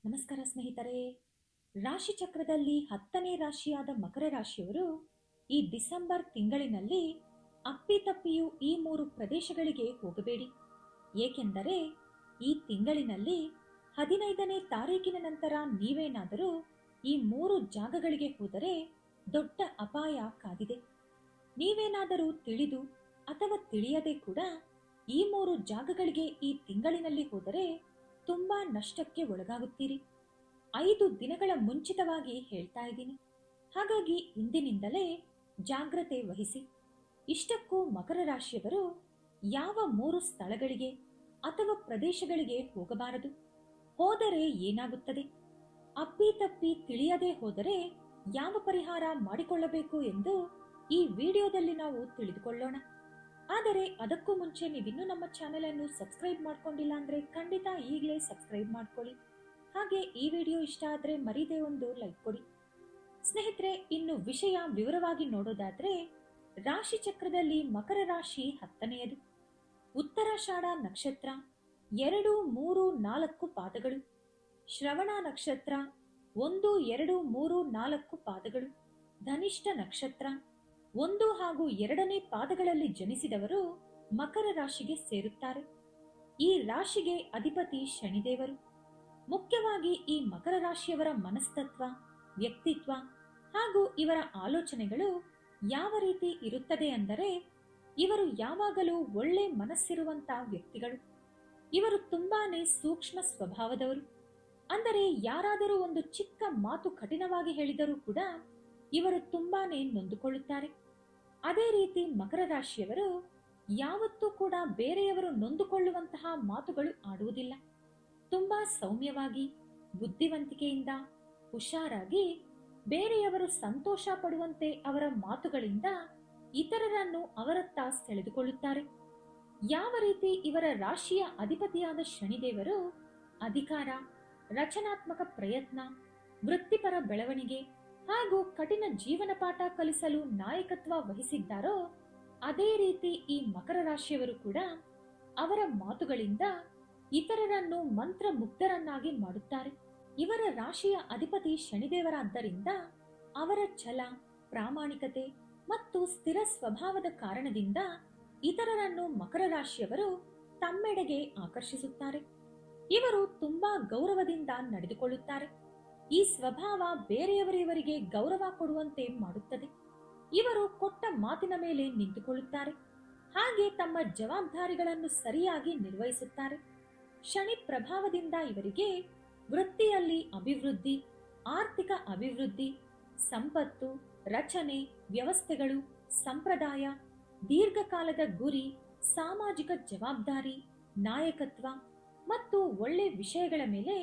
ನಮಸ್ಕಾರ ಸ್ನೇಹಿತರೆ. ರಾಶಿ ಚಕ್ರದಲ್ಲಿ 10ನೇ ರಾಶಿಯಾದ ಮಕರ ರಾಶಿಯವರು ಈ ಡಿಸೆಂಬರ್ ತಿಂಗಳಿನಲ್ಲಿ ಅಪ್ಪಿತಪ್ಪಿಯೂ ಈ 3 ಪ್ರದೇಶಗಳಿಗೆ ಹೋಗಬೇಡಿ. ಏಕೆಂದರೆ ಈ ತಿಂಗಳಿನಲ್ಲಿ 15ನೇ ತಾರೀಕಿನ ನಂತರ ನೀವೇನಾದರೂ ಈ 3 ಜಾಗಗಳಿಗೆ ಹೋದರೆ ದೊಡ್ಡ ಅಪಾಯ ಕಾದಿದೆ. ನೀವೇನಾದರೂ ತಿಳಿದು ಅಥವಾ ತಿಳಿಯದೆ ಕೂಡ ಈ 3 ಜಾಗಗಳಿಗೆ ಈ ತಿಂಗಳಿನಲ್ಲಿ ಹೋದರೆ ತುಂಬಾ ನಷ್ಟಕ್ಕೆ ಒಳಗಾಗುತ್ತೀರಿ. 5 ದಿನಗಳ ಮುಂಚಿತವಾಗಿ ಹೇಳ್ತಾ ಇದ್ದೀನಿ. ಹಾಗಾಗಿ ಇಂದಿನಿಂದಲೇ ಜಾಗ್ರತೆ ವಹಿಸಿ. ಇಷ್ಟಕ್ಕೂ ಮಕರ ರಾಶಿಯವರು ಯಾವ 3 ಸ್ಥಳಗಳಿಗೆ ಅಥವಾ ಪ್ರದೇಶಗಳಿಗೆ ಹೋಗಬಾರದು, ಹೋದರೆ ಏನಾಗುತ್ತದೆ, ಅಪ್ಪಿತಪ್ಪಿ ತಿಳಿಯದೆ ಹೋದರೆ ಯಾವ ಪರಿಹಾರ ಮಾಡಿಕೊಳ್ಳಬೇಕು ಎಂದು ಈ ವಿಡಿಯೋದಲ್ಲಿ ನಾವು ತಿಳಿದುಕೊಳ್ಳೋಣ. ಆದರೆ ಅದಕ್ಕೂ ಮುಂಚೆ ನೀವಿನ್ನೂ ನಮ್ಮ ಚಾನೆಲ್ ಅನ್ನು ಸಬ್ಸ್ಕ್ರೈಬ್ ಮಾಡ್ಕೊಂಡಿಲ್ಲ ಅಂದ್ರೆ ಖಂಡಿತ ಈಗಲೇ ಸಬ್ಸ್ಕ್ರೈಬ್ ಮಾಡ್ಕೊಳ್ಳಿ. ಹಾಗೆ ಈ ವಿಡಿಯೋ ಇಷ್ಟ ಆದ್ರೆ ಮರೀದೆ ಒಂದು ಲೈಕ್ ಕೊಡಿ. ಸ್ನೇಹಿತರೆ, ಇನ್ನು ವಿಷಯ ವಿವರವಾಗಿ ನೋಡೋದಾದ್ರೆ, ರಾಶಿ ಚಕ್ರದಲ್ಲಿ ಮಕರ ರಾಶಿ 10ನೇಯದು. ಉತ್ತರಾಷಾಢ ನಕ್ಷತ್ರ 2, 3, 4 ಪಾದಗಳು, ಶ್ರವಣ ನಕ್ಷತ್ರ 1, 2, 3, 4 ಪಾದಗಳು, ಧನಿಷ್ಠ ನಕ್ಷತ್ರ 1 ಹಾಗೂ 2ನೇ ಪಾದಗಳಲ್ಲಿ ಜನಿಸಿದವರು ಮಕರ ರಾಶಿಗೆ ಸೇರುತ್ತಾರೆ. ಈ ರಾಶಿಗೆ ಅಧಿಪತಿ ಶನಿದೇವರು. ಮುಖ್ಯವಾಗಿ ಈ ಮಕರ ರಾಶಿಯವರ ಮನಸ್ತತ್ವ, ವ್ಯಕ್ತಿತ್ವ ಹಾಗೂ ಇವರ ಆಲೋಚನೆಗಳು ಯಾವ ರೀತಿ ಇರುತ್ತದೆ ಅಂದರೆ, ಇವರು ಯಾವಾಗಲೂ ಒಳ್ಳೆ ಮನಸ್ಸಿರುವಂತ ವ್ಯಕ್ತಿಗಳು. ಇವರು ತುಂಬಾನೇ ಸೂಕ್ಷ್ಮ ಸ್ವಭಾವದವರು. ಅಂದರೆ ಯಾರಾದರೂ ಒಂದು ಚಿಕ್ಕ ಮಾತು ಕಠಿಣವಾಗಿ ಹೇಳಿದರೂ ಕೂಡ ಇವರು ತುಂಬಾನೇ ನೊಂದುಕೊಳ್ಳುತ್ತಾರೆ. ಅದೇ ರೀತಿ ಮಕರ ರಾಶಿಯವರು ಯಾವತ್ತೂ ಕೂಡ ಬೇರೆಯವರು ನೊಂದುಕೊಳ್ಳುವಂತಹ ಮಾತುಗಳು ಆಡುವುದಿಲ್ಲ. ತುಂಬಾ ಸೌಮ್ಯವಾಗಿ, ಬುದ್ಧಿವಂತಿಕೆಯಿಂದ, ಹುಷಾರಾಗಿ, ಬೇರೆಯವರು ಸಂತೋಷ ಪಡುವಂತೆ ಅವರ ಮಾತುಗಳಿಂದ ಇತರರನ್ನು ಅವರತ್ತ ಸೆಳೆದುಕೊಳ್ಳುತ್ತಾರೆ. ಯಾವ ರೀತಿ ಇವರ ರಾಶಿಯ ಅಧಿಪತಿಯಾದ ಶನಿದೇವರು ಅಧಿಕಾರ, ರಚನಾತ್ಮಕ ಪ್ರಯತ್ನ, ವೃತ್ತಿಪರ ಬೆಳವಣಿಗೆ ಹಾಗೂ ಕಠಿಣ ಜೀವನ ಪಾಠ ಕಲಿಸಲು ನಾಯಕತ್ವ ವಹಿಸಿದ್ದಾರೋ, ಅದೇ ರೀತಿ ಈ ಮಕರ ರಾಶಿಯವರು ಕೂಡ ಅವರ ಮಾತುಗಳಿಂದ ಇತರರನ್ನು ಮಂತ್ರ ಮುಗ್ಧರನ್ನಾಗಿ ಮಾಡುತ್ತಾರೆ. ಇವರ ರಾಶಿಯ ಅಧಿಪತಿ ಶನಿದೇವರಾದ್ದರಿಂದ ಅವರ ಛಲ, ಪ್ರಾಮಾಣಿಕತೆ ಮತ್ತು ಸ್ಥಿರ ಸ್ವಭಾವದ ಕಾರಣದಿಂದ ಇತರರನ್ನು ಮಕರ ರಾಶಿಯವರು ತಮ್ಮೆಡೆಗೆ ಆಕರ್ಷಿಸುತ್ತಾರೆ. ಇವರು ತುಂಬಾ ಗೌರವದಿಂದ ನಡೆದುಕೊಳ್ಳುತ್ತಾರೆ. ಈ ಸ್ವಭಾವ ಬೇರೆಯವರು ಇವರಿಗೆ ಗೌರವ ಕೊಡುವಂತೆ ಮಾಡುತ್ತದೆ. ಇವರು ಕೊಟ್ಟ ಮಾತಿನ ಮೇಲೆ ನಿಂತುಕೊಳ್ಳುತ್ತಾರೆ. ಹಾಗೆ ತಮ್ಮ ಜವಾಬ್ದಾರಿಗಳನ್ನು ಸರಿಯಾಗಿ ನಿರ್ವಹಿಸುತ್ತಾರೆ. ಶನಿ ಪ್ರಭಾವದಿಂದ ಇವರಿಗೆ ವೃತ್ತಿಯಲ್ಲಿ ಅಭಿವೃದ್ಧಿ, ಆರ್ಥಿಕ ಅಭಿವೃದ್ಧಿ, ಸಂಪತ್ತು, ರಚನೆ, ವ್ಯವಸ್ಥೆಗಳು, ಸಂಪ್ರದಾಯ, ದೀರ್ಘಕಾಲದ ಗುರಿ, ಸಾಮಾಜಿಕ ಜವಾಬ್ದಾರಿ, ನಾಯಕತ್ವ ಮತ್ತು ಒಳ್ಳೆ ವಿಷಯಗಳ ಮೇಲೆ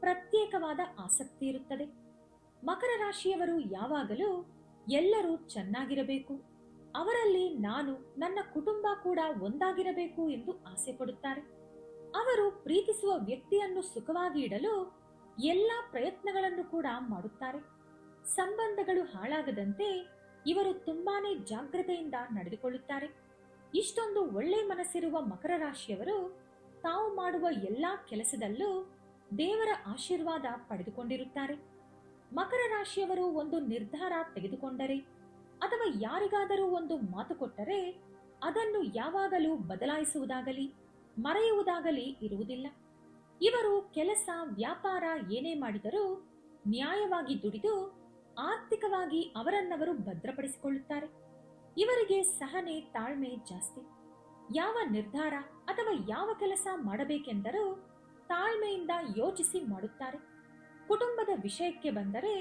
ಪ್ರತ್ಯೇಕವಾದ ಆಸಕ್ತಿ ಇರುತ್ತದೆ. ಮಕರ ರಾಶಿಯವರು ಯಾವಾಗಲೂ ಎಲ್ಲರೂ ಚೆನ್ನಾಗಿರಬೇಕು, ಅವರಲ್ಲಿ ನಾನು, ನನ್ನ ಕುಟುಂಬ ಕೂಡ ಒಂದಾಗಿರಬೇಕು ಎಂದು ಆಸೆ ಪಡುತ್ತಾರೆ. ಅವರು ಪ್ರೀತಿಸುವ ವ್ಯಕ್ತಿಯನ್ನು ಸುಖವಾಗಿ ಇಡಲು ಎಲ್ಲಾ ಪ್ರಯತ್ನಗಳನ್ನು ಕೂಡ ಮಾಡುತ್ತಾರೆ. ಸಂಬಂಧಗಳು ಹಾಳಾಗದಂತೆ ಇವರು ತುಂಬಾನೇ ಜಾಗ್ರತೆಯಿಂದ ನಡೆದುಕೊಳ್ಳುತ್ತಾರೆ. ಇಷ್ಟೊಂದು ಒಳ್ಳೆ ಮನಸ್ಸಿರುವ ಮಕರ ರಾಶಿಯವರು ತಾವು ಮಾಡುವ ಎಲ್ಲಾ ಕೆಲಸದಲ್ಲೂ ದೇವರ ಆಶೀರ್ವಾದ ಪಡೆದುಕೊಂಡಿರುತ್ತಾರೆ. ಮಕರ ರಾಶಿಯವರು ಒಂದು ನಿರ್ಧಾರ ತೆಗೆದುಕೊಂಡರೆ ಅಥವಾ ಯಾರಿಗಾದರೂ ಒಂದು ಮಾತು ಕೊಟ್ಟರೆ ಅದನ್ನು ಯಾವಾಗಲೂ ಬದಲಾಯಿಸುವುದಾಗಲಿ ಮರೆಯುವುದಾಗಲಿ ಇರುವುದಿಲ್ಲ. ಇವರು ಕೆಲಸ, ವ್ಯಾಪಾರ ಏನೇ ಮಾಡಿದರೂ ನ್ಯಾಯವಾಗಿ ದುಡಿದು ಆರ್ಥಿಕವಾಗಿ ಅವರನ್ನವರು ಭದ್ರಪಡಿಸಿಕೊಳ್ಳುತ್ತಾರೆ. ಇವರಿಗೆ ಸಹನೆ, ತಾಳ್ಮೆ ಜಾಸ್ತಿ. ಯಾವ ನಿರ್ಧಾರ ಅಥವಾ ಯಾವ ಕೆಲಸ ಮಾಡಬೇಕೆಂದರೂ ತಾಳ್ಮೆಯಿಂದ ಯೋಚಿಸಿ ಮಾಡುತ್ತಾರೆ. ಕುಟುಂಬದ ವಿಷಯಕ್ಕೆ ಬಂದರೆ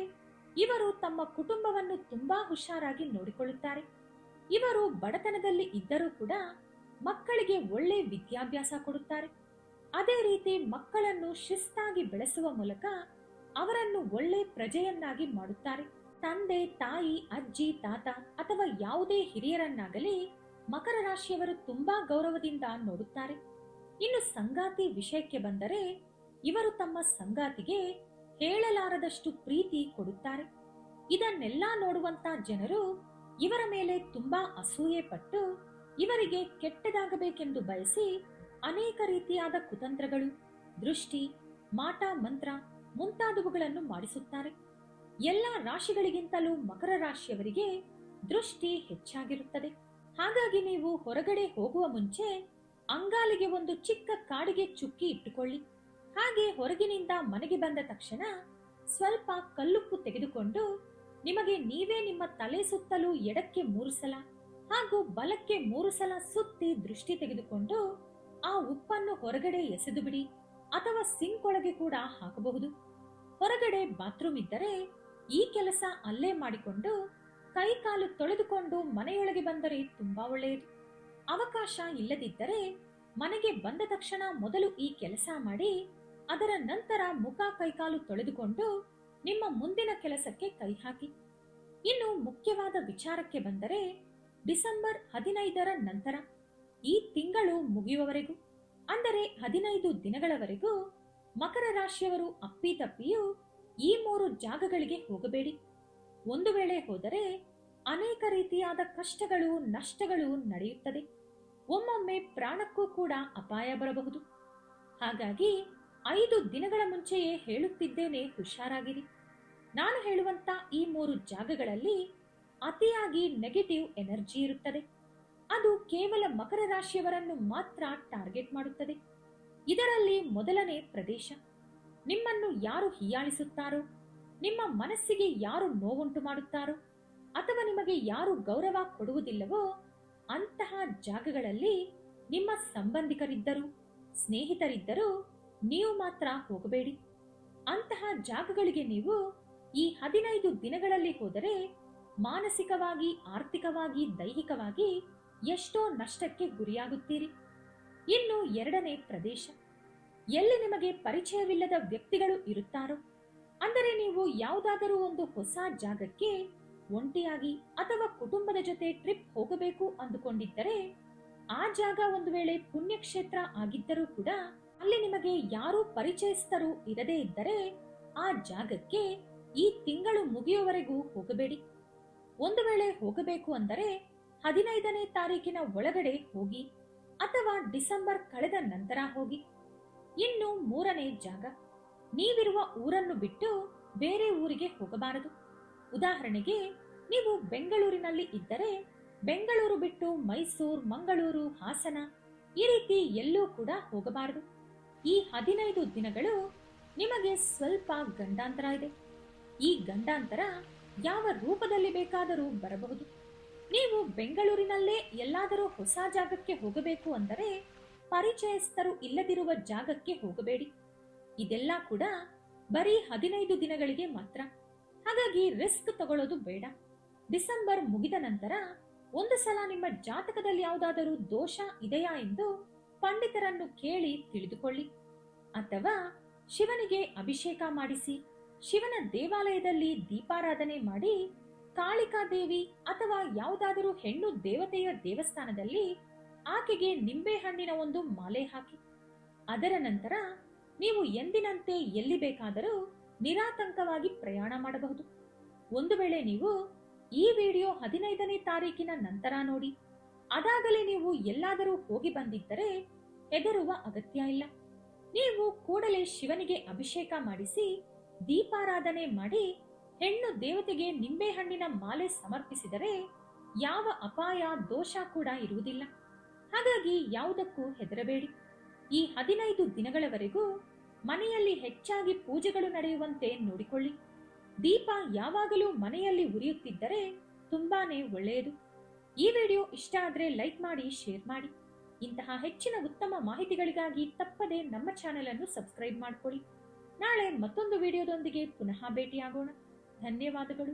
ಇವರು ತಮ್ಮ ಕುಟುಂಬವನ್ನು ತುಂಬಾ ಹುಷಾರಾಗಿ ನೋಡಿಕೊಳ್ಳುತ್ತಾರೆ. ಇವರು ಬಡತನದಲ್ಲಿ ಇದ್ದರೂ ಕೂಡ ಮಕ್ಕಳಿಗೆ ಒಳ್ಳೆ ವಿದ್ಯಾಭ್ಯಾಸ ಕೊಡುತ್ತಾರೆ. ಅದೇ ರೀತಿ ಮಕ್ಕಳನ್ನು ಶಿಸ್ತಾಗಿ ಬೆಳೆಸುವ ಮೂಲಕ ಅವರನ್ನು ಒಳ್ಳೆ ಪ್ರಜೆಯನ್ನಾಗಿ ಮಾಡುತ್ತಾರೆ. ತಂದೆ, ತಾಯಿ, ಅಜ್ಜಿ, ತಾತ ಅಥವಾ ಯಾವುದೇ ಹಿರಿಯರನ್ನಾಗಲಿ ಮಕರ ರಾಶಿಯವರು ತುಂಬಾ ಗೌರವದಿಂದ ನೋಡುತ್ತಾರೆ. ಇನ್ನು ಸಂಗಾತಿ ವಿಷಯಕ್ಕೆ ಬಂದರೆ ಇವರು ತಮ್ಮ ಸಂಗಾತಿಗೆ ಹೇಳಲಾರದಷ್ಟು ಪ್ರೀತಿ ಕೊಡುತ್ತಾರೆ. ಇದನ್ನೆಲ್ಲ ನೋಡುವಂತ ಜನರು ಇವರ ಮೇಲೆ ತುಂಬಾ ಅಸೂಯೆ ಪಟ್ಟು ಇವರಿಗೆ ಕೆಟ್ಟದಾಗಬೇಕೆಂದು ಬಯಸಿ ಅನೇಕ ರೀತಿಯಾದ ಕುತಂತ್ರಗಳು, ದೃಷ್ಟಿ, ಮಾಟ ಮಂತ್ರ ಮುಂತಾದವುಗಳನ್ನು ಮಾಡಿಸುತ್ತಾರೆ. ಎಲ್ಲ ರಾಶಿಗಳಿಗಿಂತಲೂ ಮಕರ ರಾಶಿಯವರಿಗೆ ದೃಷ್ಟಿ ಹೆಚ್ಚಾಗಿರುತ್ತದೆ. ಹಾಗಾಗಿ ನೀವು ಹೊರಗಡೆ ಹೋಗುವ ಮುಂಚೆ ಅಂಗಾಲಿಗೆ ಒಂದು ಚಿಕ್ಕ ಕಾಡಿಗೆ ಚುಕ್ಕಿ ಇಟ್ಟುಕೊಳ್ಳಿ. ಹಾಗೆ ಹೊರಗಿನಿಂದ ಮನೆಗೆ ಬಂದ ತಕ್ಷಣ ಸ್ವಲ್ಪ ಕಲ್ಲುಪ್ಪು ತೆಗೆದುಕೊಂಡು ನಿಮಗೆ ನೀವೇ ನಿಮ್ಮ ತಲೆ ಸುತ್ತಲೂ ಎಡಕ್ಕೆ 3 ಸಲ ಹಾಗೂ ಬಲಕ್ಕೆ 3 ಸಲ ಸುತ್ತಿ ದೃಷ್ಟಿ ತೆಗೆದುಕೊಂಡು ಆ ಉಪ್ಪನ್ನು ಹೊರಗಡೆ ಎಸೆದು ಬಿಡಿ, ಅಥವಾ ಸಿಂಕ್ ಒಳಗೆ ಕೂಡ ಹಾಕಬಹುದು. ಹೊರಗಡೆ ಬಾತ್ರೂಮ್ ಇದ್ದರೆ ಈ ಕೆಲಸ ಅಲ್ಲೇ ಮಾಡಿಕೊಂಡು ಕೈ ಕಾಲು ತೊಳೆದುಕೊಂಡು ಮನೆಯೊಳಗೆ ಬಂದರೆ ತುಂಬಾ ಒಳ್ಳೆಯದು. ಅವಕಾಶ ಇಲ್ಲದಿದ್ದರೆ ಮನೆಗೆ ಬಂದ ತಕ್ಷಣ ಮೊದಲು ಈ ಕೆಲಸ ಮಾಡಿ, ಅದರ ನಂತರ ಮುಖ ಕೈಕಾಲು ತೊಳೆದುಕೊಂಡು ನಿಮ್ಮ ಮುಂದಿನ ಕೆಲಸಕ್ಕೆ ಕೈ ಹಾಕಿ. ಇನ್ನು ಮುಖ್ಯವಾದ ವಿಚಾರಕ್ಕೆ ಬಂದರೆ ಡಿಸೆಂಬರ್ 15ರ ನಂತರ ಈ ತಿಂಗಳು ಮುಗಿಯುವವರೆಗೂ, ಅಂದರೆ 15 ದಿನಗಳವರೆಗೂ ಮಕರ ರಾಶಿಯವರು ಅಪ್ಪಿತಪ್ಪಿಯೂ ಈ 3 ಜಾಗಗಳಿಗೆ ಹೋಗಬೇಡಿ. ಒಂದು ವೇಳೆ ಹೋದರೆ ಅನೇಕ ರೀತಿಯಾದ ಕಷ್ಟಗಳು, ನಷ್ಟಗಳು ನಡೆಯುತ್ತದೆ. ಒಮ್ಮೊಮ್ಮೆ ಪ್ರಾಣಕ್ಕೂ ಕೂಡ ಅಪಾಯ ಬರಬಹುದು. ಹಾಗಾಗಿ 5 ದಿನಗಳ ಮುಂಚೆಯೇ ಹೇಳುತ್ತಿದ್ದೇನೆ, ಹುಷಾರಾಗಿರಿ. ನಾನು ಹೇಳುವಂತ ಈ 3 ಜಾಗಗಳಲ್ಲಿ ಅತಿಯಾಗಿ ನೆಗೆಟಿವ್ ಎನರ್ಜಿ ಇರುತ್ತದೆ. ಅದು ಕೇವಲ ಮಕರ ರಾಶಿಯವರನ್ನು ಮಾತ್ರ ಟಾರ್ಗೆಟ್ ಮಾಡುತ್ತದೆ. ಇದರಲ್ಲಿ ಮೊದಲನೇ ಪ್ರದೇಶ, ನಿಮ್ಮನ್ನು ಯಾರು ಹೀಯಾಳಿಸುತ್ತಾರೋ, ನಿಮ್ಮ ಮನಸ್ಸಿಗೆ ಯಾರು ನೋವುಂಟು ಮಾಡುತ್ತಾರೋ, ಅಥವಾ ನಿಮಗೆ ಯಾರು ಗೌರವ ಕೊಡುವುದಿಲ್ಲವೋ ಅಂತಹ ಜಾಗಗಳಲ್ಲಿ ನಿಮ್ಮ ಸಂಬಂಧಿಕರಿದ್ದರೂ ಸ್ನೇಹಿತರಿದ್ದರೂ ನೀವು ಮಾತ್ರ ಹೋಗಬೇಡಿ. ಅಂತಹ ಜಾಗಗಳಿಗೆ ನೀವು ಈ 15 ದಿನಗಳಲ್ಲಿ ಹೋದರೆ ಮಾನಸಿಕವಾಗಿ, ಆರ್ಥಿಕವಾಗಿ, ದೈಹಿಕವಾಗಿ ಎಷ್ಟೋ ನಷ್ಟಕ್ಕೆ ಗುರಿಯಾಗುತ್ತೀರಿ. ಇನ್ನು ಎರಡನೇ ಪ್ರದೇಶ, ಎಲ್ಲಿ ನಿಮಗೆ ಪರಿಚಯವಿಲ್ಲದ ವ್ಯಕ್ತಿಗಳು ಇರುತ್ತಾರೋ, ಅಂದರೆ ನೀವು ಯಾವುದಾದರೂ ಒಂದು ಹೊಸ ಜಾಗಕ್ಕೆ ಒಂಟಿಯಾಗಿ ಅಥವಾ ಕುಟುಂಬದ ಜೊತೆ ಟ್ರಿಪ್ ಹೋಗಬೇಕು ಅಂದುಕೊಂಡಿದ್ದರೆ, ಆ ಜಾಗ ಒಂದು ವೇಳೆ ಪುಣ್ಯಕ್ಷೇತ್ರ ಆಗಿದ್ದರೂ ಕೂಡ ಅಲ್ಲಿ ನಿಮಗೆ ಯಾರೂ ಪರಿಚಯಸ್ಥರು ಇರದೇ ಇದ್ದರೆ ಆ ಜಾಗಕ್ಕೆ ಈ ತಿಂಗಳು ಮುಗಿಯುವವರೆಗೂ ಹೋಗಬೇಡಿ. ಒಂದು ವೇಳೆ ಹೋಗಬೇಕು ಅಂದರೆ 15ನೇ ತಾರೀಕಿನ ಒಳಗಡೆ ಹೋಗಿ, ಅಥವಾ ಡಿಸೆಂಬರ್ ಕಳೆದ ನಂತರ ಹೋಗಿ. ಇನ್ನು ಮೂರನೇ ಜಾಗ, ನೀವಿರುವ ಊರನ್ನು ಬಿಟ್ಟು ಬೇರೆ ಊರಿಗೆ ಹೋಗಬಾರದು. ಉದಾಹರಣೆಗೆ ನೀವು ಬೆಂಗಳೂರಿನಲ್ಲಿ ಇದ್ದರೆ ಬೆಂಗಳೂರು ಬಿಟ್ಟು ಮೈಸೂರು, ಮಂಗಳೂರು, ಹಾಸನ ಈ ರೀತಿ ಎಲ್ಲೂ ಕೂಡ ಹೋಗಬಾರದು. ಈ 15 ದಿನಗಳು ನಿಮಗೆ ಸ್ವಲ್ಪ ಗಂಡಾಂತರ ಇದೆ. ಈ ಗಂಡಾಂತರ ಯಾವ ರೂಪದಲ್ಲಿ ಬೇಕಾದರೂ ಬರಬಹುದು. ನೀವು ಬೆಂಗಳೂರಿನಲ್ಲೇ ಎಲ್ಲಾದರೂ ಹೊಸ ಜಾಗಕ್ಕೆ ಹೋಗಬೇಕು ಅಂದರೆ ಪರಿಚಯಸ್ಥರು ಇಲ್ಲದಿರುವ ಜಾಗಕ್ಕೆ ಹೋಗಬೇಡಿ. ಇದೆಲ್ಲ ಕೂಡ ಬರೀ 15 ದಿನಗಳಿಗೆ ಮಾತ್ರ. ಹಾಗಾಗಿ ರಿಸ್ಕ್ ತಗೊಳ್ಳೋದು ಬೇಡ. ಡಿಸೆಂಬರ್ ಮುಗಿದ ನಂತರ ಒಂದು ಸಲ ನಿಮ್ಮ ಜಾತಕದಲ್ಲಿ ಯಾವುದಾದರೂ ದೋಷ ಇದೆಯಾ ಎಂದು ಪಂಡಿತರನ್ನು ಕೇಳಿ ತಿಳಿದುಕೊಳ್ಳಿ, ಅಥವಾ ಶಿವನಿಗೆ ಅಭಿಷೇಕ ಮಾಡಿಸಿ ಶಿವನ ದೇವಾಲಯದಲ್ಲಿ ದೀಪಾರಾಧನೆ ಮಾಡಿ, ಕಾಳಿಕಾದೇವಿ ಅಥವಾ ಯಾವುದಾದರೂ ಹೆಣ್ಣು ದೇವತೆಯ ದೇವಸ್ಥಾನದಲ್ಲಿ ಆಕೆಗೆ ನಿಂಬೆಹಣ್ಣಿನ ಒಂದು ಮಾಲೆ ಹಾಕಿ. ಅದರ ನಂತರ ನೀವು ಎಂದಿನಂತೆ ಎಲ್ಲಿ ಬೇಕಾದರೂ ನಿರಾತಂಕವಾಗಿ ಪ್ರಯಾಣ ಮಾಡಬಹುದು. ಒಂದು ವೇಳೆ ನೀವು ಈ ವಿಡಿಯೋ 15ನೇ ತಾರೀಕಿನ ನಂತರ ನೋಡಿ, ಅದಾಗಲೇ ನೀವು ಎಲ್ಲಾದರೂ ಹೋಗಿ ಬಂದಿದ್ದರೆ ಹೆದರುವ ಅಗತ್ಯ ಇಲ್ಲ. ನೀವು ಕೂಡಲೇ ಶಿವನಿಗೆ ಅಭಿಷೇಕ ಮಾಡಿಸಿ ದೀಪಾರಾಧನೆ ಮಾಡಿ ಹೆಣ್ಣು ದೇವತೆಗೆ ನಿಂಬೆಹಣ್ಣಿನ ಮಾಲೆ ಸಮರ್ಪಿಸಿದರೆ ಯಾವ ಅಪಾಯ, ದೋಷ ಕೂಡ ಇರುವುದಿಲ್ಲ. ಹಾಗಾಗಿ ಯಾವುದಕ್ಕೂ ಹೆದರಬೇಡಿ. ಈ 15 ದಿನಗಳವರೆಗೂ ಮನೆಯಲ್ಲಿ ಹೆಚ್ಚಾಗಿ ಪೂಜೆಗಳು ನಡೆಯುವಂತೆ ನೋಡಿಕೊಳ್ಳಿ. ದೀಪ ಯಾವಾಗಲೂ ಮನೆಯಲ್ಲಿ ಉರಿಯುತ್ತಿದ್ದರೆ ತುಂಬಾನೇ ಒಳ್ಳೆಯದು. ಈ ವಿಡಿಯೋ ಇಷ್ಟ ಆದರೆ ಲೈಕ್ ಮಾಡಿ, ಶೇರ್ ಮಾಡಿ. ಇಂತಹ ಹೆಚ್ಚಿನ ಉತ್ತಮ ಮಾಹಿತಿಗಳಿಗಾಗಿ ತಪ್ಪದೆ ನಮ್ಮ ಚಾನೆಲ್ ಅನ್ನು ಸಬ್ಸ್ಕ್ರೈಬ್ ಮಾಡಿಕೊಳ್ಳಿ. ನಾಳೆ ಮತ್ತೊಂದು ವಿಡಿಯೋದೊಂದಿಗೆ ಪುನಃ ಭೇಟಿಯಾಗೋಣ. ಧನ್ಯವಾದಗಳು.